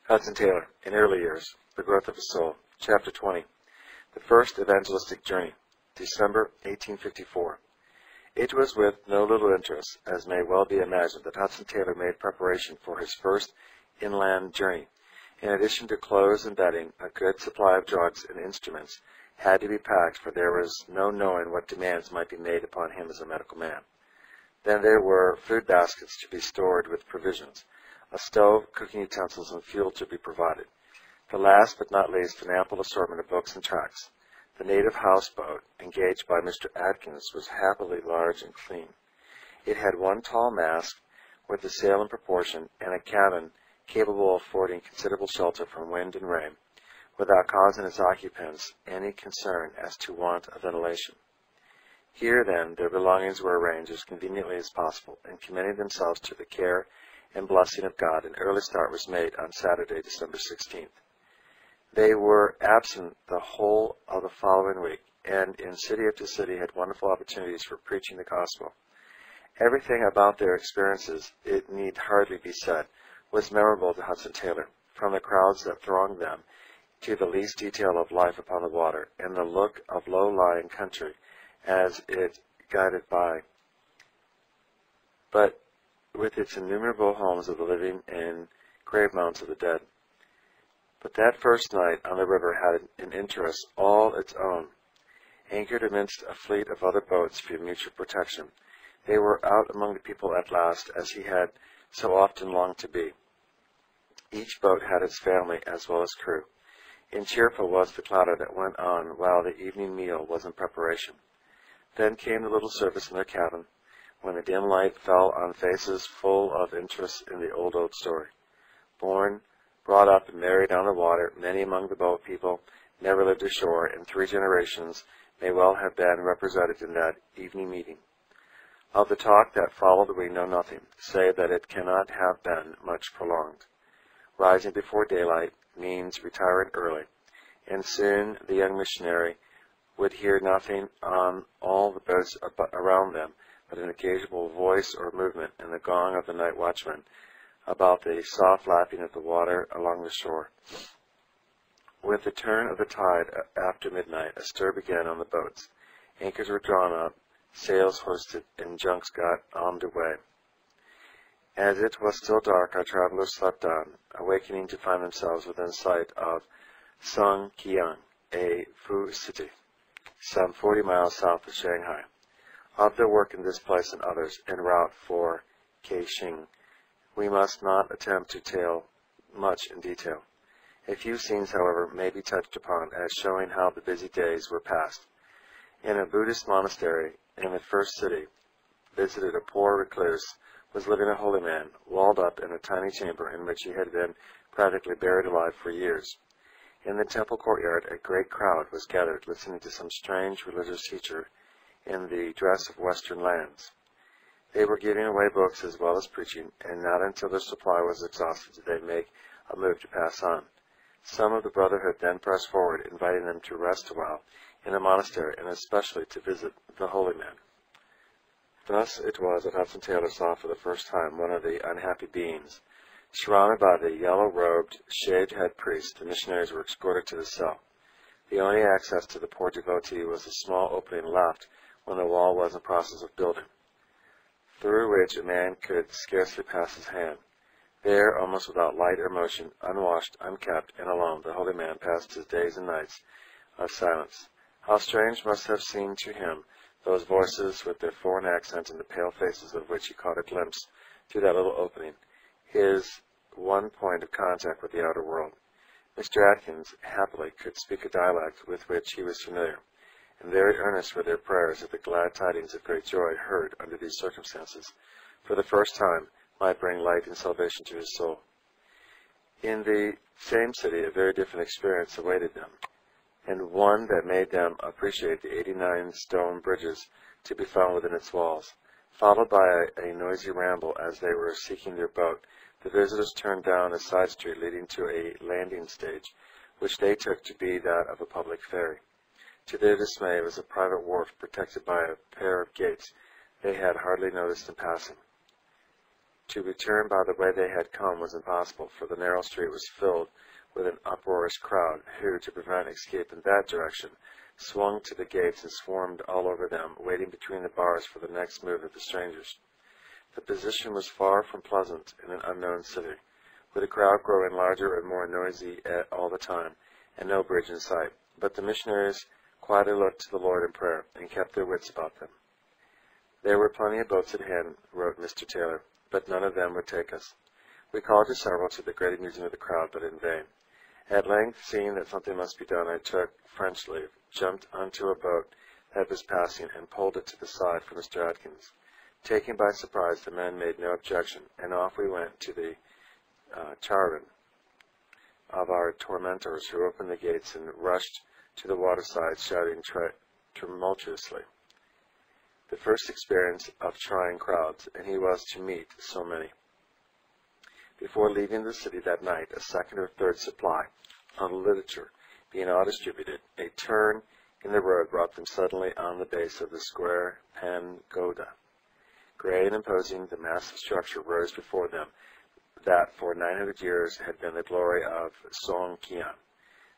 Hudson Taylor, in early years, The Growth of a Soul, Chapter 20, The First Evangelistic Journey, December 1854. It was with no little interest, as may well be imagined, that Hudson Taylor made preparation for his first inland journey. In addition to clothes and bedding, a good supply of drugs and instruments had to be packed, for there was no knowing what demands might be made upon him as a medical man. Then there were food baskets to be stored with provisions, a stove, cooking utensils, and fuel to be provided. The last but not least, an ample assortment of books and tracts. The native houseboat, engaged by Mr. Atkins, was happily large and clean. It had one tall mast, with a sail in proportion, and a cabin capable of affording considerable shelter from wind and rain, without causing its occupants any concern as to want of ventilation. Here, then, their belongings were arranged as conveniently as possible, and commending themselves to the care and blessing of God, an early start was made on Saturday, December 16th. They were absent the whole of the following week, and in city after city had wonderful opportunities for preaching the gospel. Everything about their experiences, it need hardly be said, was memorable to Hudson Taylor, from the crowds that thronged them to the least detail of life upon the water, and the look of low-lying country as it guided by, but with its innumerable homes of the living and grave mounds of the dead. But that first night on the river had an interest all its own. Anchored amidst a fleet of other boats for mutual protection, they were out among the people at last, as he had so often longed to be. Each boat had its family as well as crew, and cheerful was the clatter that went on while the evening meal was in preparation. Then came the little service in their cabin, when the dim light fell on faces full of interest in the old story. Born, brought up, and married on the water, many among the boat people never lived ashore, and 3 generations may well have been represented in that evening meeting. Of the talk that followed we know nothing, save that it cannot have been much prolonged. Rising before daylight means retiring early, and soon the young missionary would hear nothing on all the boats around them but an occasional voice or movement and the gong of the night watchman about the soft lapping of the water along the shore. With the turn of the tide after midnight, a stir began on the boats. Anchors were drawn up, sails hoisted, and junks got armed away. As it was still dark, our travelers slept on, awakening to find themselves within sight of Sung Kiang, a Fu city, some 40 miles south of Shanghai. Of their work in this place and others en route for Kaixing, we must not attempt to tell much in detail. A few scenes, however, may be touched upon as showing how the busy days were passed. In a Buddhist monastery in the first city, visited a poor recluse, was living a holy man, walled up in a tiny chamber in which he had been practically buried alive for years. In the temple courtyard, a great crowd was gathered, listening to some strange religious teacher in the dress of Western lands. They were giving away books as well as preaching, and not until their supply was exhausted did they make a move to pass on. Some of the brotherhood then pressed forward, inviting them to rest a while in the monastery, and especially to visit the holy man. Thus it was that Hudson Taylor saw for the first time one of the unhappy beings. Surrounded by the yellow-robed, shaved-head priest, the missionaries were escorted to the cell. The only access to the poor devotee was a small opening left when the wall was in process of building, through which a man could scarcely pass his hand. There, almost without light or motion, unwashed, unkept, and alone, the holy man passed his days and nights of silence. How strange must have seemed to him those voices with their foreign accent and the pale faces of which he caught a glimpse through that little opening, his one point of contact with the outer world. Mr. Atkins, happily, could speak a dialect with which he was familiar, and very earnest were their prayers that the glad tidings of great joy heard under these circumstances, for the first time, might bring light and salvation to his soul. In the same city, a very different experience awaited them, and one that made them appreciate the 89 stone bridges to be found within its walls. Followed by a noisy ramble as they were seeking their boat, the visitors turned down a side street leading to a landing stage, which they took to be that of a public ferry. To their dismay, it was a private wharf protected by a pair of gates they had hardly noticed in passing. To return by the way they had come was impossible, for the narrow street was filled with an uproarious crowd, who, to prevent escape in that direction, swung to the gates and swarmed all over them, waiting between the bars for the next move of the strangers. The position was far from pleasant in an unknown city, with the crowd growing larger and more noisy all the time, and no bridge in sight. But the missionaries quietly looked to the Lord in prayer, and kept their wits about them. There were plenty of boats at hand, wrote Mr. Taylor, but none of them would take us. We called to several, to the great amusement of the crowd, but in vain. At length, seeing that something must be done, I took French leave, jumped onto a boat that was passing, and pulled it to the side for Mr. Atkins. Taken by surprise, the men made no objection, and off we went to the chagrin of our tormentors, who opened the gates and rushed to the waterside, shouting tumultuously. The first experience of trying crowds, and he was to meet so many. Before leaving the city that night, a second or third supply of literature being all distributed, a turn in the road brought them suddenly on the base of the square pagoda. Gray and imposing, the massive structure rose before them that for 900 years had been the glory of Songkian.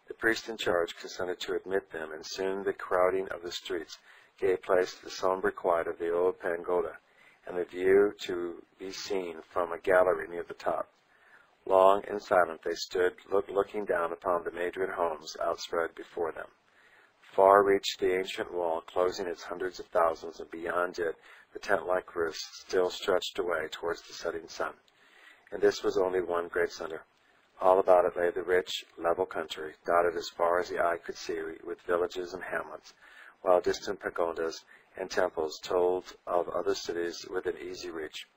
The priest in charge consented to admit them, and soon the crowding of the streets gave place to the somber quiet of the old pagoda, and the view to be seen from a gallery near the top. Long and silent they stood, looking down upon the Madrid homes outspread before them. Far reached the ancient wall, closing its hundreds of thousands, and beyond it the tent-like roofs still stretched away towards the setting sun. And this was only one great center. All about it lay the rich, level country, dotted as far as the eye could see with villages and hamlets, while distant pagodas and temples told of other cities within easy reach.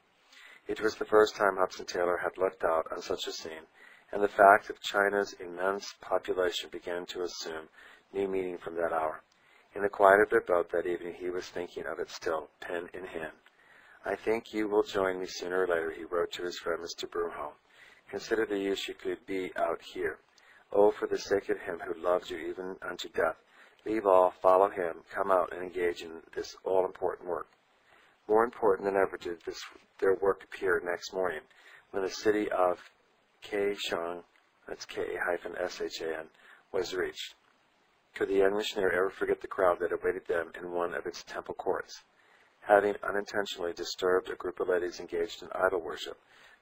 It was the first time Hudson Taylor had looked out on such a scene, and the fact of China's immense population began to assume new meaning from that hour. In the quiet of their boat that evening he was thinking of it still, pen in hand. "I think you will join me sooner or later," he wrote to his friend Mr. Broomhall. "Consider the use you could be out here. Oh, for the sake of him who loves you even unto death, leave all, follow him, come out and engage in this all-important work." More important than ever did their work appear next morning, when the city of Kaishan, that's K-S-H-A-N, was reached. Could the young missionary ever forget the crowd that awaited them in one of its temple courts? Having unintentionally disturbed a group of ladies engaged in idol worship,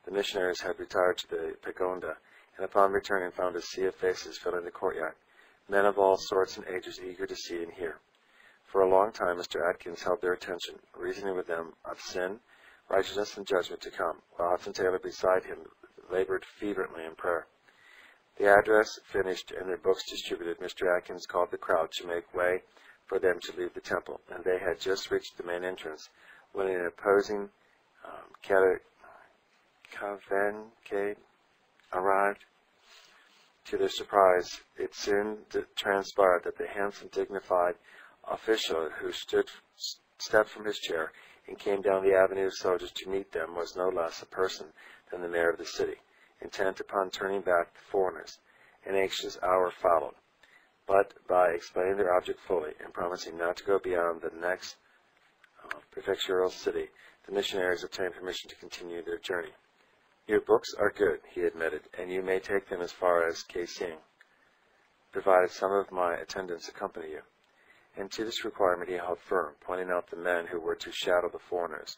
the missionaries had retired to the pagoda, and upon returning found a sea of faces filling the courtyard, men of all sorts and ages eager to see and hear. For a long time Mr. Atkins held their attention, reasoning with them of sin, righteousness, and judgment to come, while Hudson Taylor beside him labored fervently in prayer. The address finished and their books distributed, Mr. Atkins called the crowd to make way for them to leave the temple, and they had just reached the main entrance when an opposing cavalcade arrived. To their surprise, it soon transpired that the handsome, dignified official who stepped from his chair and came down the avenue of soldiers to meet them was no less a person than the mayor of the city, intent upon turning back the foreigners. An anxious hour followed, but by explaining their object fully and promising not to go beyond the next prefectural city, the missionaries obtained permission to continue their journey. "Your books are good," he admitted, "and you may take them as far as Kaising, provided some of my attendants accompany you." And to this requirement he held firm, pointing out the men who were to shadow the foreigners.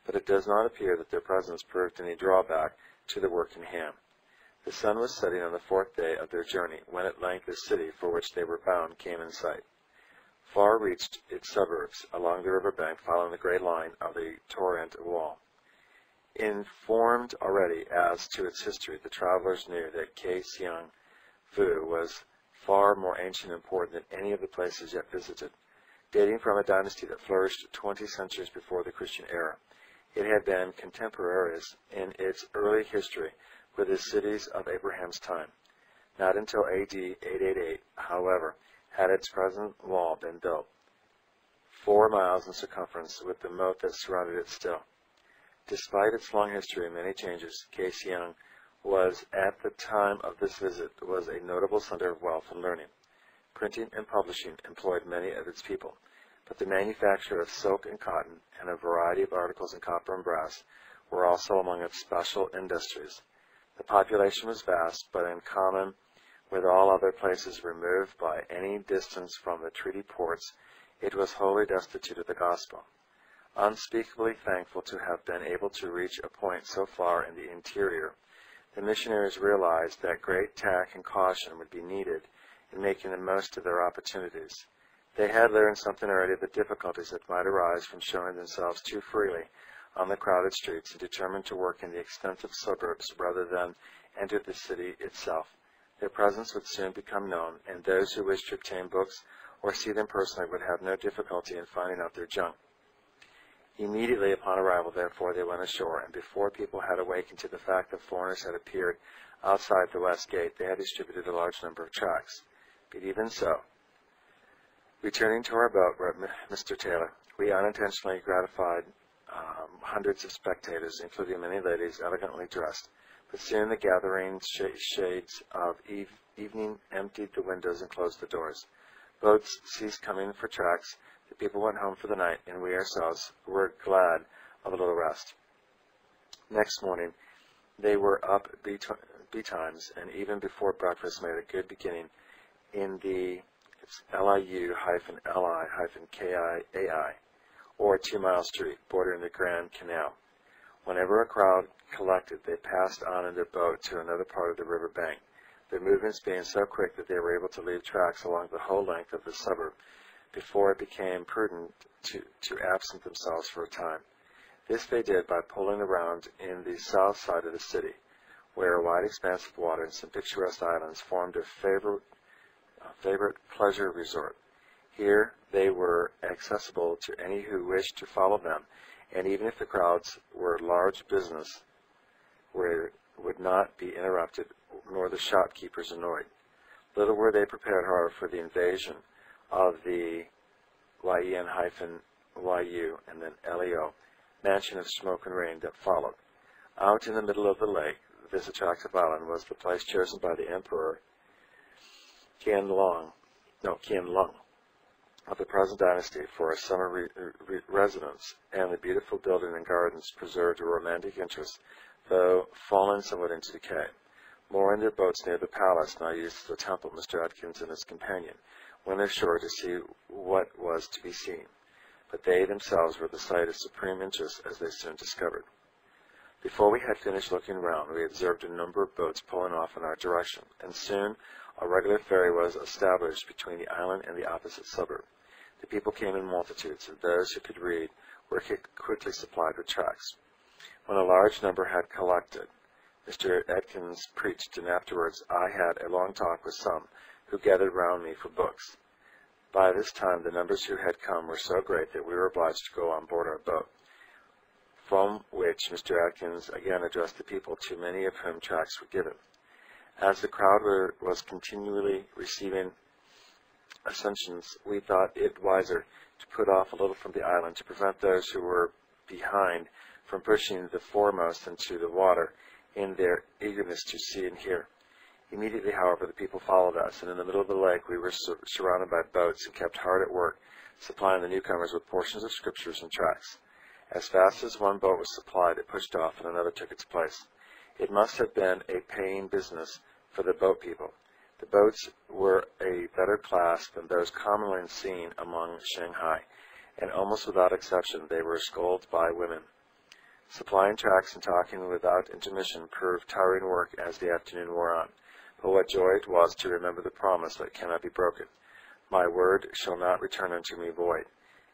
But it does not appear that their presence proved any drawback to the work in hand. The sun was setting on the fourth day of their journey, when at length the city for which they were bound came in sight. Far reached its suburbs along the river bank, following the gray line of the torrent wall. Informed already as to its history, the travelers knew that Kaising Fu was far more ancient and important than any of the places yet visited. Dating from a dynasty that flourished 20 centuries before the Christian era, it had been contemporaneous in its early history with the cities of Abraham's time. Not until A.D. 888, however, had its present wall been built, 4 miles in circumference, with the moat that surrounded it still. Despite its long history and many changes, Kaising was, at the time of this visit, was a notable center of wealth and learning. Printing and publishing employed many of its people, but the manufacture of silk and cotton, and a variety of articles in copper and brass, were also among its special industries. The population was vast, but in common with all other places removed by any distance from the treaty ports, it was wholly destitute of the gospel. Unspeakably thankful to have been able to reach a point so far in the interior, the missionaries realized that great tact and caution would be needed in making the most of their opportunities. They had learned something already of the difficulties that might arise from showing themselves too freely on the crowded streets, and determined to work in the extensive suburbs rather than enter the city itself. Their presence would soon become known, and those who wished to obtain books or see them personally would have no difficulty in finding out their junk. Immediately upon arrival, therefore, they went ashore, and before people had awakened to the fact that foreigners had appeared outside the west gate, they had distributed a large number of tracts. But even so, returning to our boat, wrote Mr. Taylor, we unintentionally gratified hundreds of spectators, including many ladies elegantly dressed. But soon the gathering shades of evening emptied the windows and closed the doors. Boats ceased coming for tracts, the people went home for the night, and we ourselves were glad of a little rest. Next morning, they were up betimes, and even before breakfast made a good beginning in the LIU-LI-KIAI, or 2 Mile Street, bordering the Grand Canal. Whenever a crowd collected, they passed on in their boat to another part of the river bank, their movements being so quick that they were able to leave tracks along the whole length of the suburb before it became prudent to absent themselves for a time. This they did by pulling around in the south side of the city, where a wide expanse of water and some picturesque islands formed a favorite pleasure resort. Here they were accessible to any who wished to follow them, and even if the crowds were large business, where it would not be interrupted, nor the shopkeepers annoyed. Little were they prepared, however, for the invasion of the YEN-YU and then LEO mansion of smoke and rain that followed. Out in the middle of the lake, this attractive island was the place chosen by the Emperor Qianlong of the present dynasty for a summer residence, and the beautiful building and gardens preserved a romantic interest, though fallen somewhat into decay. Mooring their boats near the palace, now used as a temple, Mr. Atkins and his companion went ashore to see what was to be seen, but they themselves were the sight of supreme interest, as they soon discovered. Before we had finished looking round, we observed a number of boats pulling off in our direction, and soon a regular ferry was established between the island and the opposite suburb. The people came in multitudes, and those who could read were quickly supplied with tracts. When a large number had collected, Mr. Atkins preached, and afterwards I had a long talk with some who gathered round me for books. By this time the numbers who had come were so great that we were obliged to go on board our boat, from which Mr. Atkins again addressed the people, to many of whom tracts were given. As the crowd was continually receiving accessions, we thought it wiser to put off a little from the island to prevent those who were behind from pushing the foremost into the water in their eagerness to see and hear. Immediately, however, the people followed us, and in the middle of the lake we were surrounded by boats and kept hard at work, supplying the newcomers with portions of scriptures and tracts. As fast as one boat was supplied, it pushed off, and another took its place. It must have been a paying business for the boat people. The boats were a better class than those commonly seen among Shanghai, and almost without exception they were sculled by women. Supplying tracts and talking without intermission proved tiring work as the afternoon wore on. But what joy it was to remember the promise that cannot be broken. My word shall not return unto me void.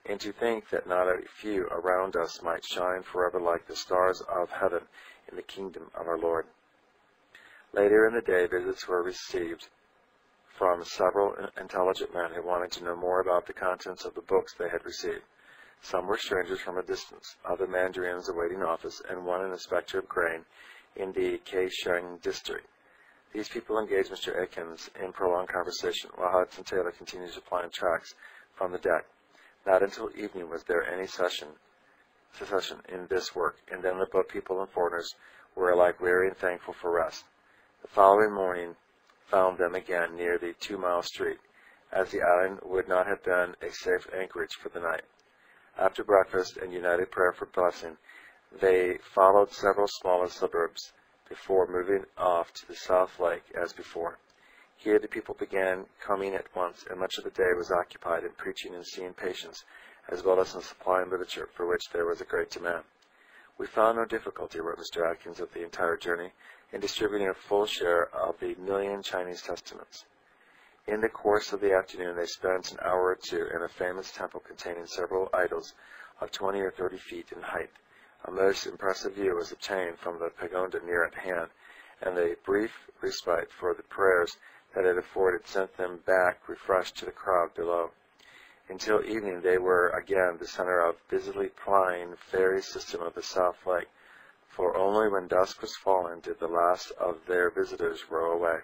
And to think that not a few around us might shine forever like the stars of heaven in the kingdom of our Lord. Later in the day, visits were received from several intelligent men who wanted to know more about the contents of the books they had received. Some were strangers from a distance, other mandarins awaiting office, and one an inspector of grain in the Kaisheng district. These people engaged Mr. Atkins in prolonged conversation, while Hudson Taylor continued supplying tracts from the deck. Not until evening was there any cessation in this work, and then the boat people and foreigners were alike weary and thankful for rest. The following morning found them again near the 2 Mile Street, as the island would not have been a safe anchorage for the night. After breakfast and united prayer for blessing, They followed several smaller suburbs before moving off to the South Lake as before. Here the people began coming at once, and much of the day was occupied in preaching and seeing patients, as well as in supplying literature, for which there was a great demand. We found no difficulty, wrote Mr. Atkins, of the entire journey, in distributing a full share of the 1,000,000 Chinese Testaments. In the course of the afternoon, they spent an hour or two in a famous temple containing several idols of 20 or 30 feet in height. A most impressive view was obtained from the pagoda near at hand, and the brief respite for the prayers that it afforded sent them back refreshed to the crowd below. Until evening they were again the center of busily plying ferry system of the South Lake, for only when dusk was fallen did the last of their visitors row away.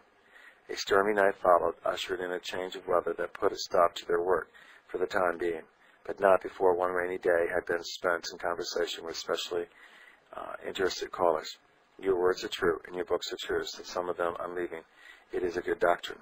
A stormy night followed, ushered in a change of weather that put a stop to their work for the time being, but not before one rainy day had been spent in conversation with specially interested callers. Your words are true, and your books are true, said some of them on leaving. It is a good doctrine.